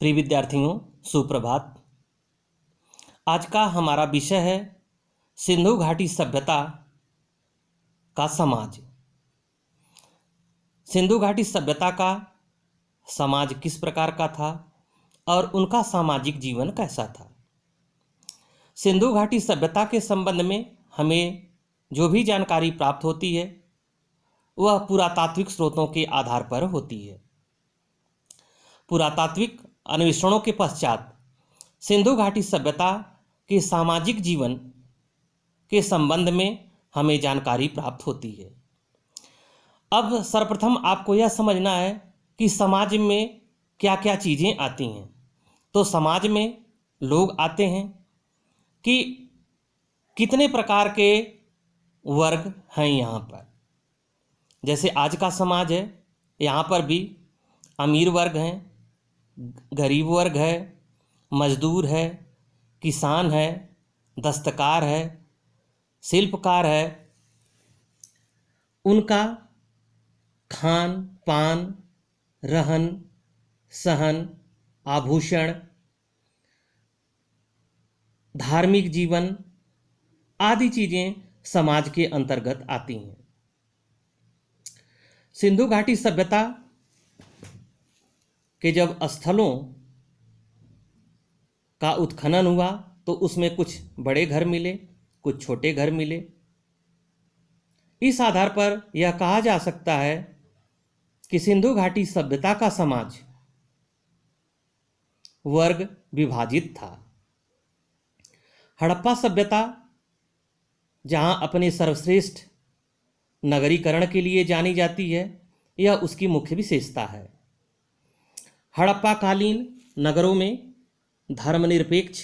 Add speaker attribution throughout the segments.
Speaker 1: प्रिय विद्यार्थियों, सुप्रभात। आज का हमारा विषय है सिंधु घाटी सभ्यता का समाज। सिंधु घाटी सभ्यता का समाज किस प्रकार का था और उनका सामाजिक जीवन कैसा था। सिंधु घाटी सभ्यता के संबंध में हमें जो भी जानकारी प्राप्त होती है वह पुरातात्विक स्रोतों के आधार पर होती है। पुरातात्विक अन्वेषणों के पश्चात सिंधु घाटी सभ्यता के सामाजिक जीवन के संबंध में हमें जानकारी प्राप्त होती है। अब सर्वप्रथम आपको यह समझना है कि समाज में क्या क्या चीज़ें आती हैं। तो समाज में लोग आते हैं कि कितने प्रकार के वर्ग हैं यहाँ पर। जैसे आज का समाज है, यहाँ पर भी अमीर वर्ग हैं, गरीब वर्ग है, मजदूर है, किसान है, दस्तकार है, शिल्पकार है। उनका खान पान, रहन सहन, आभूषण, धार्मिक जीवन आदि चीज़ें समाज के अंतर्गत आती हैं। सिंधु घाटी सभ्यता के जब स्थलों का उत्खनन हुआ तो उसमें कुछ बड़े घर मिले, कुछ छोटे घर मिले। इस आधार पर यह कहा जा सकता है कि सिंधु घाटी सभ्यता का समाज वर्ग विभाजित था। हड़प्पा सभ्यता जहां अपने सर्वश्रेष्ठ नगरीकरण के लिए जानी जाती है, यह उसकी मुख्य विशेषता है। हड़प्पाकालीन नगरों में धर्मनिरपेक्ष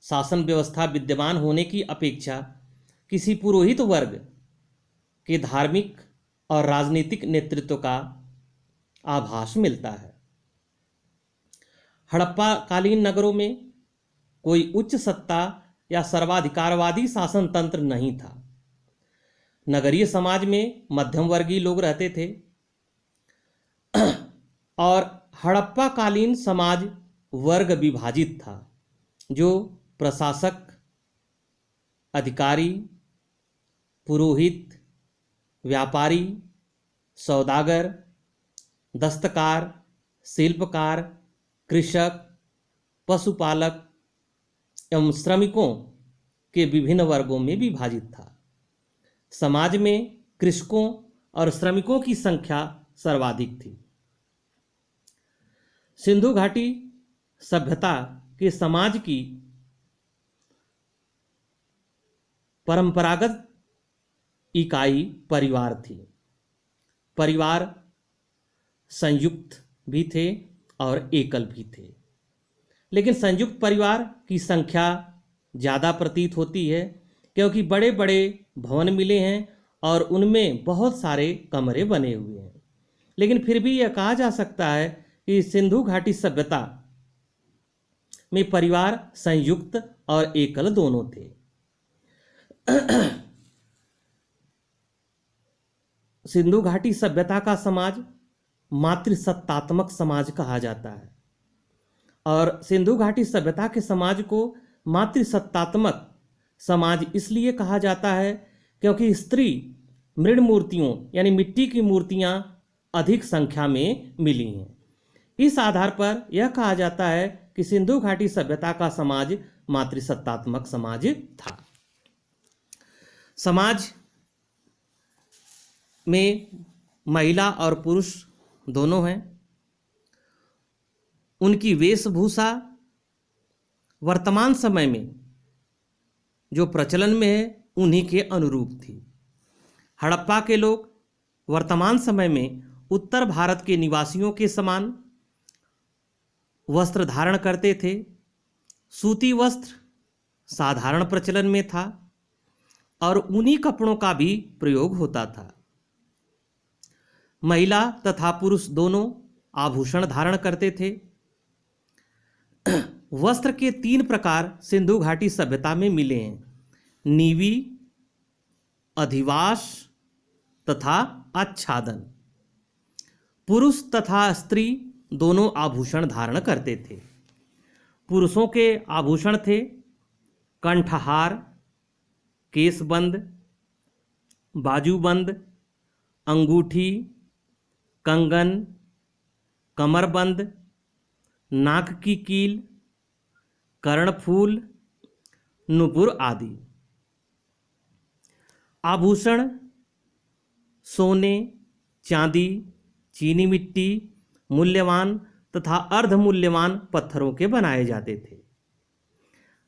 Speaker 1: शासन व्यवस्था विद्यमान होने की अपेक्षा किसी पुरोहित वर्ग के धार्मिक और राजनीतिक नेतृत्व का आभास मिलता है। हड़प्पाकालीन नगरों में कोई उच्च सत्ता या सर्वाधिकारवादी शासन तंत्र नहीं था। नगरीय समाज में मध्यम वर्गीय लोग रहते थे और हड़प्पाकालीन समाज वर्ग विभाजित था, जो प्रशासक, अधिकारी, पुरोहित, व्यापारी, सौदागर, दस्तकार, शिल्पकार, कृषक, पशुपालक एवं श्रमिकों के विभिन्न वर्गों में विभाजित था। समाज में कृषकों और श्रमिकों की संख्या सर्वाधिक थी। सिंधु घाटी सभ्यता के समाज की परंपरागत इकाई परिवार थी। परिवार संयुक्त भी थे और एकल भी थे, लेकिन संयुक्त परिवार की संख्या ज़्यादा प्रतीत होती है क्योंकि बड़े बड़े भवन मिले हैं और उनमें बहुत सारे कमरे बने हुए हैं। लेकिन फिर भी यह कहा जा सकता है कि सिंधु घाटी सभ्यता में परिवार संयुक्त और एकल दोनों थे। सिंधु घाटी सभ्यता का समाज मातृसत्तात्मक समाज कहा जाता है और सिंधु घाटी सभ्यता के समाज को मातृसत्तात्मक समाज इसलिए कहा जाता है क्योंकि स्त्री मृण मूर्तियों यानी मिट्टी की मूर्तियां अधिक संख्या में मिली हैं। इस आधार पर यह कहा जाता है कि सिंधु घाटी सभ्यता का समाज मातृसत्तात्मक समाज था। समाज में महिला और पुरुष दोनों हैं। उनकी वेशभूषा वर्तमान समय में जो प्रचलन में है उन्हीं के अनुरूप थी। हड़प्पा के लोग वर्तमान समय में उत्तर भारत के निवासियों के समान वस्त्र धारण करते थे। सूती वस्त्र साधारण प्रचलन में था और उन्हीं कपड़ों का भी प्रयोग होता था। महिला तथा पुरुष दोनों आभूषण धारण करते थे। वस्त्र के 3 प्रकार सिंधु घाटी सभ्यता में मिले हैं: नीवी, अधिवास तथा आच्छादन। पुरुष तथा स्त्री दोनों आभूषण धारण करते थे। पुरुषों के आभूषण थे कंठहार, केसबंद, बाजूबंद, अंगूठी, कंगन, कमरबंद, नाक की कील, कर्णफूल, नुपुर आदि। आभूषण सोने, चांदी, चीनी मिट्टी, मूल्यवान तथा अर्धमूल्यवान पत्थरों के बनाए जाते थे।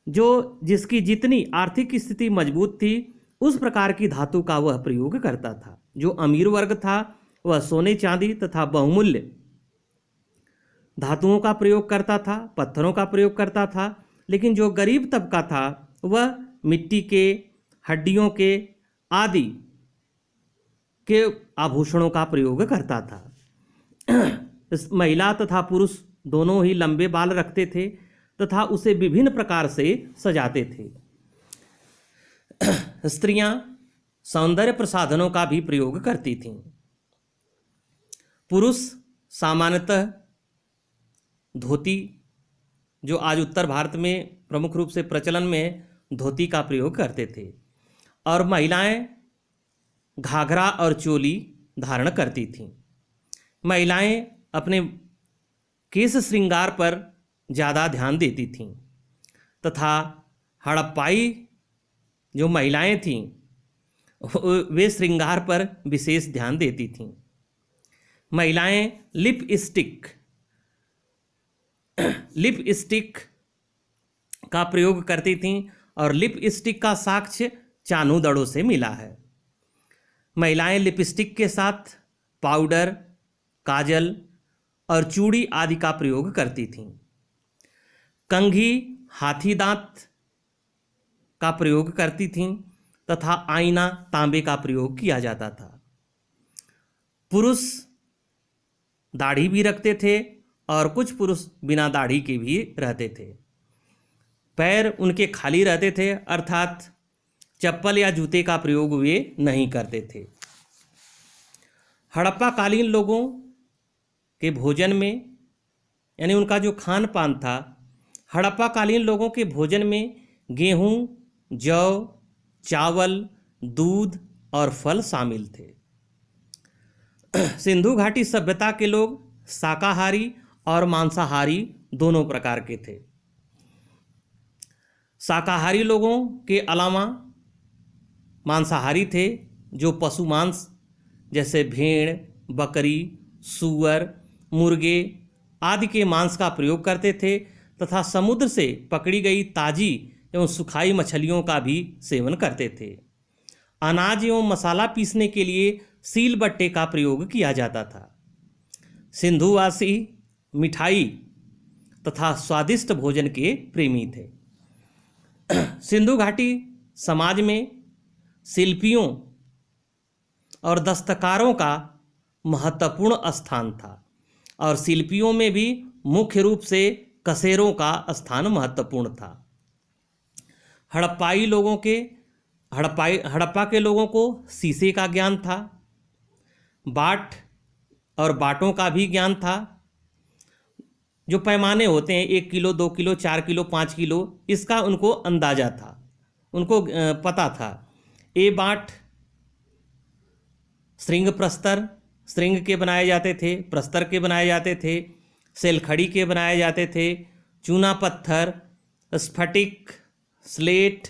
Speaker 1: जो जिसकी जितनी आर्थिक स्थिति मजबूत थी उस प्रकार की धातु का वह प्रयोग करता था। जो अमीर वर्ग था वह सोने, चांदी तथा बहुमूल्य धातुओं का प्रयोग करता था, पत्थरों का प्रयोग करता था। लेकिन जो गरीब तबका था वह मिट्टी के, हड्डियों के आदि के आभूषणों का प्रयोग करता था। महिला तथा पुरुष दोनों ही लंबे बाल रखते थे तथा उसे विभिन्न प्रकार से सजाते थे। स्त्रियां सौंदर्य प्रसाधनों का भी प्रयोग करती थीं। पुरुष सामान्यतः धोती, जो आज उत्तर भारत में प्रमुख रूप से प्रचलन में है, धोती का प्रयोग करते थे और महिलाएं घाघरा और चोली धारण करती थीं। महिलाएं अपने केश श्रृंगार पर ज़्यादा ध्यान देती थीं तथा हड़प्पाई जो महिलाएं थीं वे श्रृंगार पर विशेष ध्यान देती थीं। महिलाएं लिपस्टिक का प्रयोग करती थीं और लिपस्टिक का साक्ष्य चानूदड़ों से मिला है। महिलाएं लिपस्टिक के साथ पाउडर, काजल और चूड़ी आदि का प्रयोग करती थीं। कंघी, हाथी दांत का प्रयोग करती थीं तथा आईना, तांबे का प्रयोग किया जाता था। पुरुष दाढ़ी भी रखते थे और कुछ पुरुष बिना दाढ़ी के भी रहते थे। पैर उनके खाली रहते थे, अर्थात चप्पल या जूते का प्रयोग वे नहीं करते थे। हड़प्पा कालीन लोगों के भोजन में, यानी उनका जो खान पान था, हड़प्पा कालीन लोगों के भोजन में गेहूं, जौ, चावल, दूध और फल शामिल थे। सिंधु घाटी सभ्यता के लोग शाकाहारी और मांसाहारी दोनों प्रकार के थे। शाकाहारी लोगों के अलावा मांसाहारी थे जो पशु मांस जैसे भेड़, बकरी, सूअर, मुर्गे आदि के मांस का प्रयोग करते थे तथा समुद्र से पकड़ी गई ताजी एवं सुखाई मछलियों का भी सेवन करते थे। अनाज एवं मसाला पीसने के लिए सीलबट्टे का प्रयोग किया जाता था। सिंधुवासी मिठाई तथा स्वादिष्ट भोजन के प्रेमी थे। सिंधु घाटी समाज में शिल्पियों और दस्तकारों का महत्वपूर्ण स्थान था और शिल्पियों में भी मुख्य रूप से कसेरों का स्थान महत्वपूर्ण था। हड़प्पा के लोगों को शीशे का ज्ञान था, बाट और बाटों का भी ज्ञान था। जो पैमाने होते हैं 1 किलो, 2 किलो, 4 किलो, 5 किलो, इसका उनको अंदाजा था, उनको पता था। ए बाट श्रृंग प्रस्तर, श्रृंग के बनाए जाते थे, प्रस्तर के बनाए जाते थे, सेलखड़ी के बनाए जाते थे, चूना पत्थर, स्फटिक, स्लेट,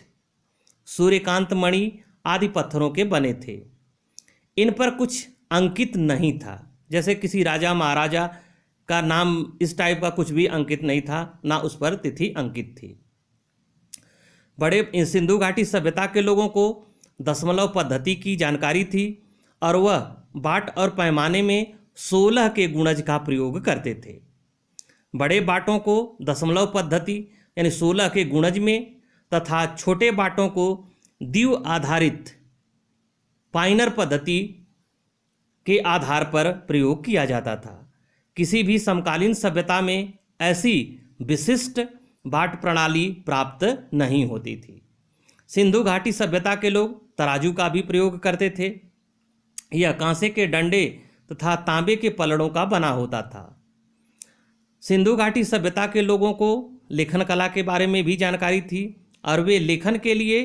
Speaker 1: सूर्यकांत मणि आदि पत्थरों के बने थे। इन पर कुछ अंकित नहीं था, जैसे किसी राजा महाराजा का नाम इस टाइप का कुछ भी अंकित नहीं था, ना उस पर तिथि अंकित थी। बड़े सिंधु घाटी सभ्यता के लोगों को दशमलव पद्धति की जानकारी थी और वह बाट और पैमाने में 16 के गुणज का प्रयोग करते थे। बड़े बाटों को दशमलव पद्धति यानी 16 के गुणज में तथा छोटे बाटों को द्विव आधारित पाइनर पद्धति के आधार पर प्रयोग किया जाता था। किसी भी समकालीन सभ्यता में ऐसी विशिष्ट बाट प्रणाली प्राप्त नहीं होती थी। सिंधु घाटी सभ्यता के लोग तराजू का भी प्रयोग करते थे। यह कांसे के डंडे तथा तांबे के पलड़ों का बना होता था। सिंधु घाटी सभ्यता के लोगों को लेखन कला के बारे में भी जानकारी थी और वे लेखन के लिए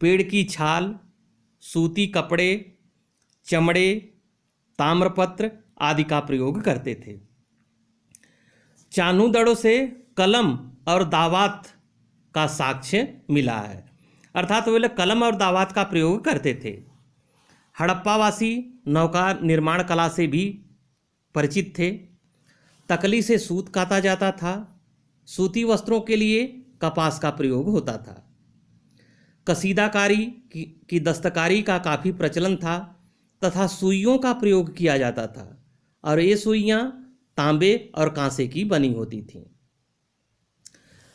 Speaker 1: पेड़ की छाल, सूती कपड़े, चमड़े, ताम्रपत्र आदि का प्रयोग करते थे। चानूदड़ों से कलम और दावात का साक्ष्य मिला है, अर्थात वे लोग कलम और दावात का प्रयोग करते थे। हड़प्पावासी नौका निर्माण कला से भी परिचित थे। तकली से सूत काता जाता था। सूती वस्त्रों के लिए कपास का प्रयोग होता था। कसीदाकारी की दस्तकारी का काफ़ी प्रचलन था तथा सुइयों का प्रयोग किया जाता था और ये सुइयाँ तांबे और कांसे की बनी होती थीं।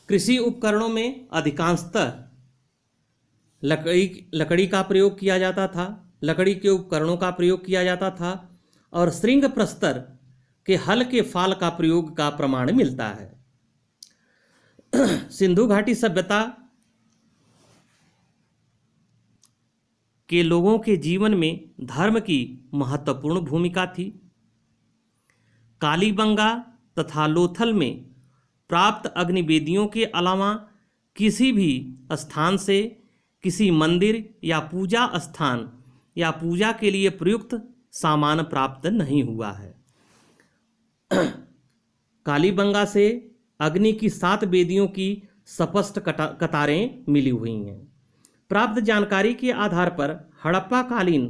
Speaker 1: कृषि उपकरणों में अधिकांशतः लकड़ी का प्रयोग किया जाता था। लकड़ी के उपकरणों का प्रयोग किया जाता था और श्रृंग प्रस्तर के हल के फाल का प्रयोग का प्रमाण मिलता है। सिंधु घाटी सभ्यता के लोगों के जीवन में धर्म की महत्वपूर्ण भूमिका थी। कालीबंगा तथा लोथल में प्राप्त अग्निवेदियों के अलावा किसी भी स्थान से किसी मंदिर या पूजा स्थान या पूजा के लिए प्रयुक्त सामान प्राप्त नहीं हुआ है। कालीबंगा से अग्नि की 7 वेदियों की स्पष्ट कतारें मिली हुई हैं। प्राप्त जानकारी के आधार पर हड़प्पा कालीन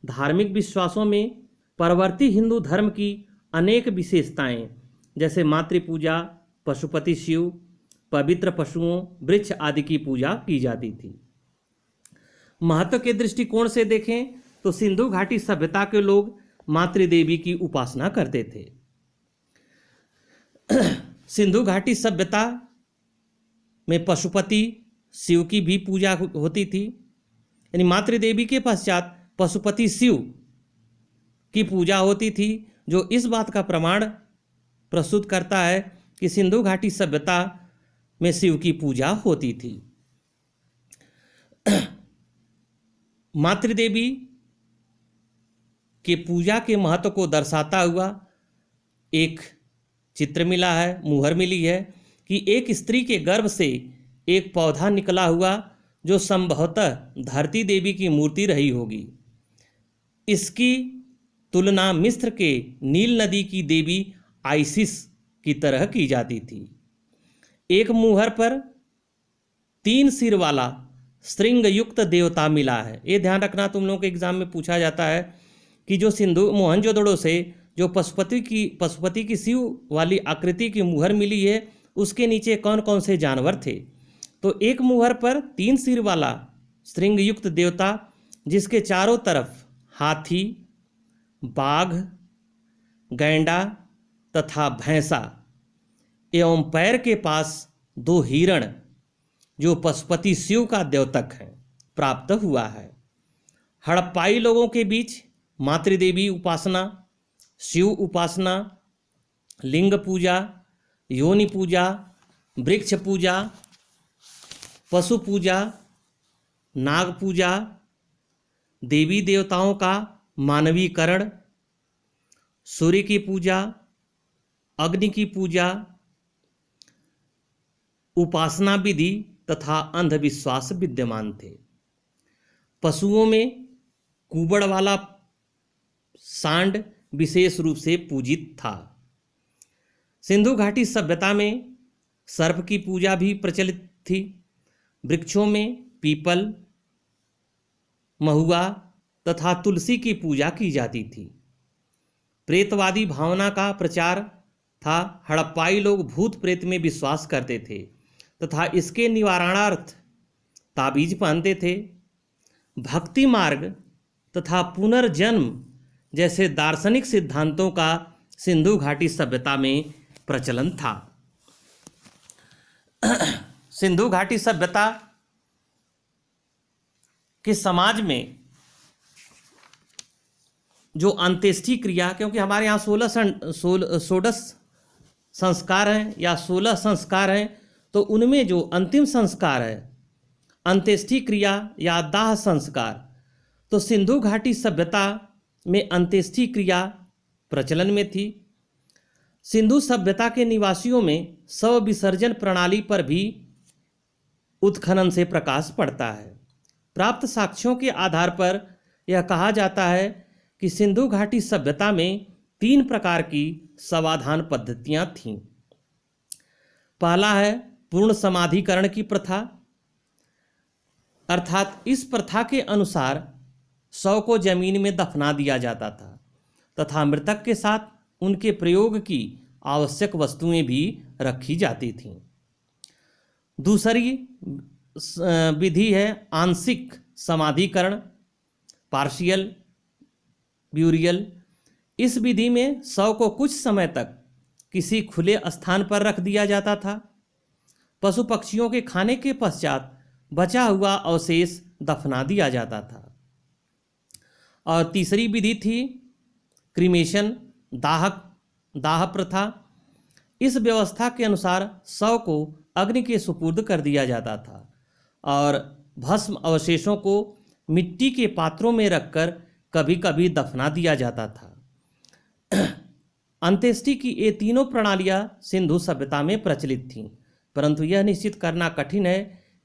Speaker 1: धार्मिक विश्वासों में परवर्ती हिंदू धर्म की अनेक विशेषताएं जैसे मातृपूजा, पशुपति शिव, पवित्र पशुओं, वृक्ष आदि की पूजा की जाती थी। महत्व के दृष्टिकोण से देखें तो सिंधु घाटी सभ्यता के लोग मातृदेवी की उपासना करते थे। सिंधु घाटी सभ्यता में पशुपति शिव की भी पूजा होती थी, यानी मातृदेवी के पश्चात पशुपति शिव की पूजा होती थी, जो इस बात का प्रमाण प्रस्तुत करता है कि सिंधु घाटी सभ्यता में शिव की पूजा होती थी। मातृदेवी के पूजा के महत्व को दर्शाता हुआ एक चित्र मिला है, मुहर मिली है कि एक स्त्री के गर्भ से एक पौधा निकला हुआ जो संभवतः धरती देवी की मूर्ति रही होगी। इसकी तुलना मिस्र के नील नदी की देवी आइसिस की तरह की जाती थी। एक मुहर पर 3 सिर वाला श्रृंग युक्त देवता मिला है। ये ध्यान रखना, तुम लोगों के एग्जाम में पूछा जाता है कि जो सिंधु मोहनजोदड़ो से जो पशुपति की शिव वाली आकृति की मुहर मिली है, उसके नीचे कौन कौन से जानवर थे। तो एक मुहर पर 3 सिर वाला श्रृंग युक्त देवता, जिसके चारों तरफ हाथी, बाघ, गैंडा तथा भैंसा एवं पैर के पास 2 हिरण, जो पशुपति शिव का द्योतक है, प्राप्त हुआ है। हड़प्पाई लोगों के बीच मातृदेवी उपासना, शिव उपासना, लिंग पूजा, योनि पूजा, वृक्ष पूजा, पशु पूजा, नाग पूजा, देवी देवताओं का मानवीकरण, सूर्य की पूजा, अग्नि की पूजा, उपासना विधि तथा अंधविश्वास विद्यमान थे। पशुओं में कुबड़ वाला सांड विशेष रूप से पूजित था। सिंधु घाटी सभ्यता में सर्प की पूजा भी प्रचलित थी। वृक्षों में पीपल, महुआ तथा तुलसी की पूजा की जाती थी। प्रेतवादी भावना का प्रचार था। हड़प्पाई लोग भूत प्रेत में विश्वास करते थे तथा इसके निवारणार्थ ताबीज पहनते थे। भक्ति मार्ग तथा पुनर्जन्म जैसे दार्शनिक सिद्धांतों का सिंधु घाटी सभ्यता में प्रचलन था। सिंधु घाटी सभ्यता के समाज में जो अंत्येष्टि क्रिया, क्योंकि हमारे यहाँ 16 संस्कार हैं या 16 संस्कार हैं, तो उनमें जो अंतिम संस्कार है अंत्येष्टि क्रिया या दाह संस्कार, तो सिंधु घाटी सभ्यता में अंत्येष्टि क्रिया प्रचलन में थी। सिंधु सभ्यता के निवासियों में शव विसर्जन प्रणाली पर भी उत्खनन से प्रकाश पड़ता है। प्राप्त साक्ष्यों के आधार पर यह कहा जाता है कि सिंधु घाटी सभ्यता में 3 प्रकार की शवाधान पद्धतियां थीं। पहला है पूर्ण समाधिकरण की प्रथा, अर्थात इस प्रथा के अनुसार शव को जमीन में दफना दिया जाता था तथा मृतक के साथ उनके प्रयोग की आवश्यक वस्तुएं भी रखी जाती थीं। दूसरी विधि है आंशिक समाधिकरण, पार्शियल ब्यूरियल। इस विधि में शव को कुछ समय तक किसी खुले स्थान पर रख दिया जाता था। पशु पक्षियों के खाने के पश्चात बचा हुआ अवशेष दफना दिया जाता था। और तीसरी विधि थी क्रीमेशन, दाह प्रथा। इस व्यवस्था के अनुसार शव को अग्नि के सुपुर्द कर दिया जाता था और भस्म अवशेषों को मिट्टी के पात्रों में रखकर कभी कभी दफना दिया जाता था। अंत्येष्टि की ये तीनों प्रणालियां सिंधु सभ्यता में प्रचलित थीं, परंतु यह निश्चित करना कठिन है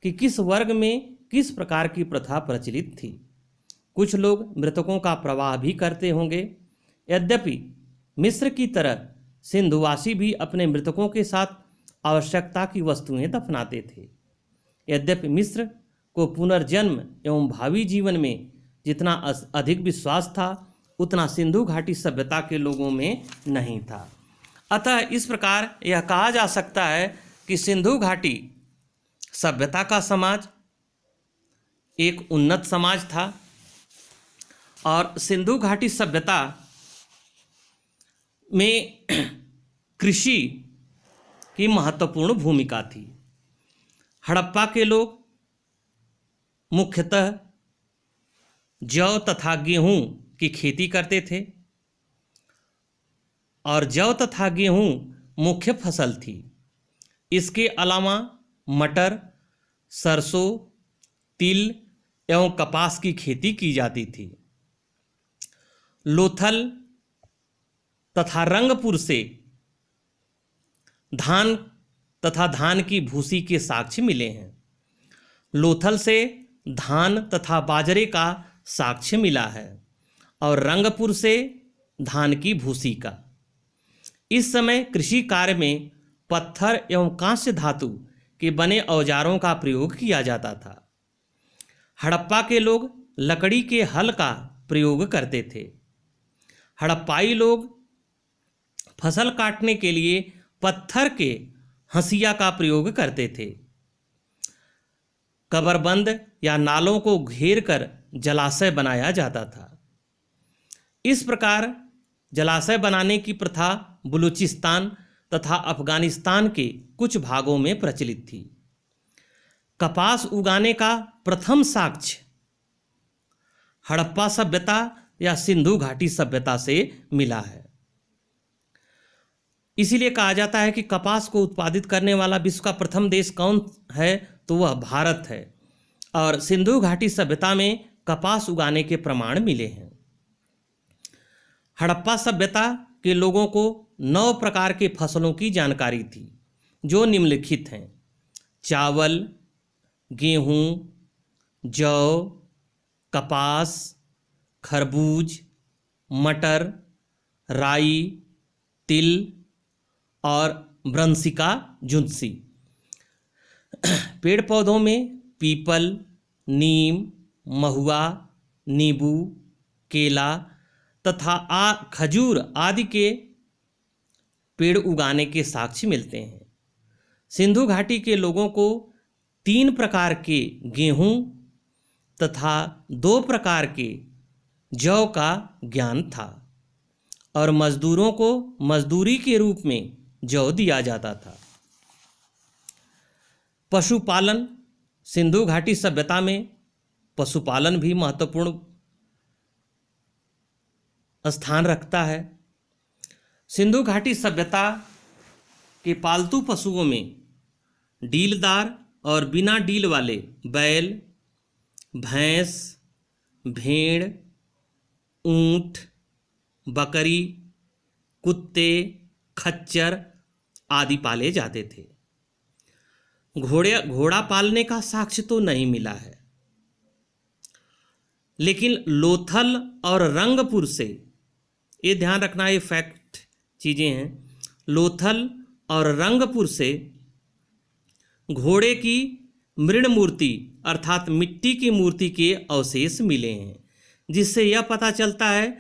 Speaker 1: कि किस वर्ग में किस प्रकार की प्रथा प्रचलित थी। कुछ लोग मृतकों का प्रवाह भी करते होंगे। यद्यपि मिस्र की तरह सिंधुवासी भी अपने मृतकों के साथ आवश्यकता की वस्तुएं दफनाते थे। यद्यपि मिस्र को पुनर्जन्म एवं भावी जीवन में जितना अधिक विश्वास था उतना सिंधु घाटी सभ्यता के लोगों में नहीं था। अतः इस प्रकार यह कहा जा सकता है कि सिंधु घाटी सभ्यता का समाज एक उन्नत समाज था और सिंधु घाटी सभ्यता में कृषि की महत्वपूर्ण भूमिका थी। हड़प्पा के लोग मुख्यतः जौ तथा गेहूं की खेती करते थे और जौ तथा गेहूं मुख्य फसल थी। इसके अलावा मटर, सरसों, तिल एवं कपास की खेती की जाती थी। लोथल तथा रंगपुर से धान तथा धान की भूसी के साक्ष्य मिले हैं। लोथल से धान तथा बाजरे का साक्ष्य मिला है और रंगपुर से धान की भूसी का। इस समय कृषि कार्य में पत्थर एवं कांस्य धातु के बने औजारों का प्रयोग किया जाता था। हड़प्पा के लोग लकड़ी के हल का प्रयोग करते थे। हड़प्पाई लोग फसल काटने के लिए पत्थर के हंसिया का प्रयोग करते थे। कबरबंद या नालों को घेर कर जलाशय बनाया जाता था। इस प्रकार जलाशय बनाने की प्रथा बलूचिस्तान तथा अफगानिस्तान के कुछ भागों में प्रचलित थी। कपास उगाने का प्रथम साक्ष्य हड़प्पा सभ्यता या सिंधु घाटी सभ्यता से मिला है। इसीलिए कहा जाता है कि कपास को उत्पादित करने वाला विश्व का प्रथम देश कौन है, तो वह भारत है और सिंधु घाटी सभ्यता में कपास उगाने के प्रमाण मिले हैं। हड़प्पा सभ्यता के लोगों को 9 प्रकार के फसलों की जानकारी थी जो निम्नलिखित हैं: चावल, गेहूं, जौ, कपास, खरबूज, मटर, राई, तिल और ब्रंसिका जुन्सी। पेड़ पौधों में पीपल, नीम, महुआ, नींबू, केला तथा खजूर आदि के पेड़ उगाने के साक्ष्य मिलते हैं। सिंधु घाटी के लोगों को 3 प्रकार के गेहूं तथा 2 प्रकार के जौ का ज्ञान था और मजदूरों को मजदूरी के रूप में जौ दिया जाता था। पशुपालन, सिंधु घाटी सभ्यता में पशुपालन भी महत्वपूर्ण स्थान रखता है। सिंधु घाटी सभ्यता के पालतू पशुओं में डीलदार और बिना डील वाले बैल, भैंस, भेड़, ऊंट, बकरी, कुत्ते, खच्चर आदि पाले जाते थे। घोड़ा पालने का साक्ष्य तो नहीं मिला है, लेकिन लोथल और रंगपुर से, ये ध्यान रखना, ये फैक्ट चीज़ें हैं, लोथल और रंगपुर से घोड़े की मृण मूर्ति अर्थात मिट्टी की मूर्ति के अवशेष मिले हैं, जिससे यह पता चलता है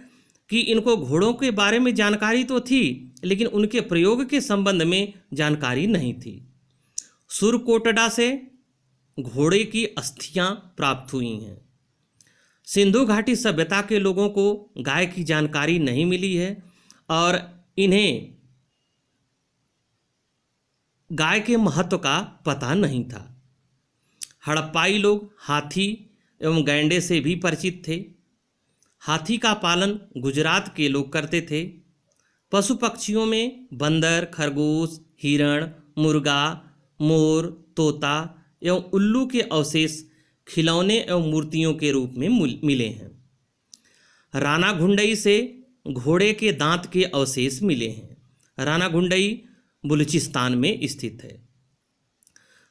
Speaker 1: कि इनको घोड़ों के बारे में जानकारी तो थी, लेकिन उनके प्रयोग के संबंध में जानकारी नहीं थी। सुरकोटड़ा से घोड़े की अस्थियां प्राप्त हुई हैं। सिंधु घाटी सभ्यता के लोगों को गाय की जानकारी नहीं मिली है और इन्हें गाय के महत्व का पता नहीं था। हड़प्पाई लोग हाथी एवं गैंडे से भी परिचित थे। हाथी का पालन गुजरात के लोग करते थे। पशु पक्षियों में बंदर, खरगोश, हिरण, मुर्गा, मोर, तोता एवं उल्लू के अवशेष खिलौने एवं मूर्तियों के रूप में मिले हैं। राना घुंडई से घोड़े के दांत के अवशेष मिले हैं। राना घुंडई बलूचिस्तान में स्थित है।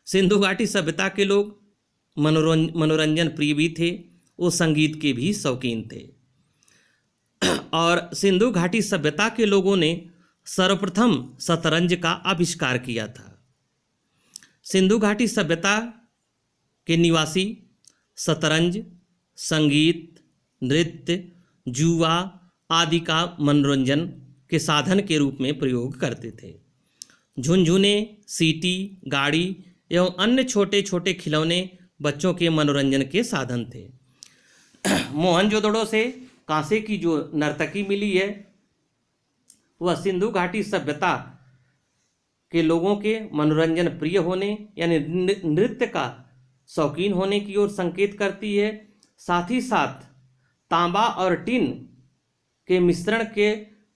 Speaker 1: सिंधु घाटी सभ्यता के लोग मनोरंजन प्रिय भी थे, वो संगीत के भी शौकीन थे। और सिंधु घाटी सभ्यता के लोगों ने सर्वप्रथम शतरंज का आविष्कार किया था। सिंधु घाटी सभ्यता के निवासी शतरंज, संगीत, नृत्य, जुआ आदि का मनोरंजन के साधन के रूप में प्रयोग करते थे। झुनझुने, सीटी, गाड़ी एवं अन्य छोटे छोटे खिलौने बच्चों के मनोरंजन के साधन थे। मोहनजोदड़ो से कांसे की जो नर्तकी मिली है, वह सिंधु घाटी सभ्यता के लोगों के मनोरंजन प्रिय होने यानी नृत्य का शौकीन होने की ओर संकेत करती है। साथ ही साथ तांबा और टिन के मिश्रण के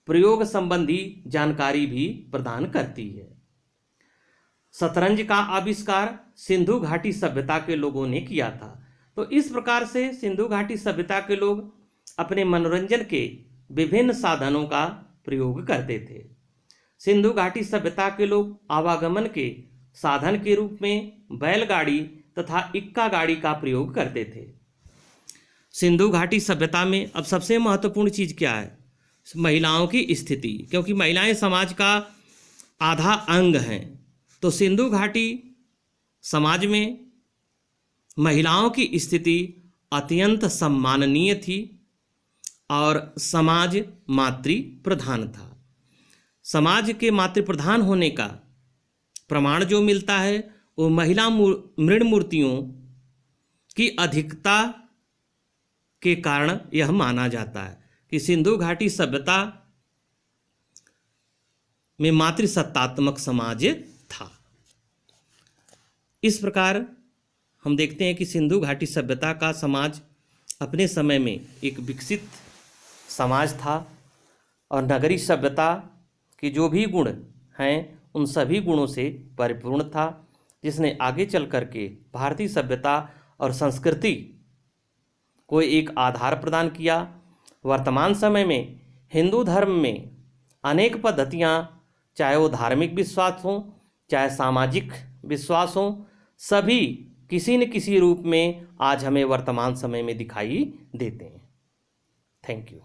Speaker 1: प्रयोग संबंधी जानकारी भी प्रदान करती है। शतरंज का आविष्कार सिंधु घाटी सभ्यता के लोगों ने किया था। तो इस प्रकार से सिंधु घाटी सभ्यता के लोग अपने मनोरंजन के विभिन्न साधनों का प्रयोग करते थे। सिंधु घाटी सभ्यता के लोग आवागमन के साधन के रूप में बैलगाड़ी तथा इक्का गाड़ी का प्रयोग करते थे। सिंधु घाटी सभ्यता में अब सबसे महत्वपूर्ण चीज़ क्या है? महिलाओं की स्थिति, क्योंकि महिलाएं समाज का आधा अंग हैं। तो सिंधु घाटी समाज में महिलाओं की स्थिति अत्यंत सम्माननीय थी और समाज मातृ प्रधान था। समाज के मातृ प्रधान होने का प्रमाण जो मिलता है वो महिला मृण मूर्तियों की अधिकता के कारण यह माना जाता है कि सिंधु घाटी सभ्यता में मातृसत्तात्मक समाज था। इस प्रकार हम देखते हैं कि सिंधु घाटी सभ्यता का समाज अपने समय में एक विकसित समाज था और नगरी सभ्यता के जो भी गुण हैं उन सभी गुणों से परिपूर्ण था, जिसने आगे चल कर के भारतीय सभ्यता और संस्कृति को एक आधार प्रदान किया। वर्तमान समय में हिंदू धर्म में अनेक पद्धतियाँ, चाहे वो धार्मिक विश्वास हों चाहे सामाजिक विश्वास हों, सभी किसी न किसी रूप में आज हमें वर्तमान समय में दिखाई देते हैं। Thank you.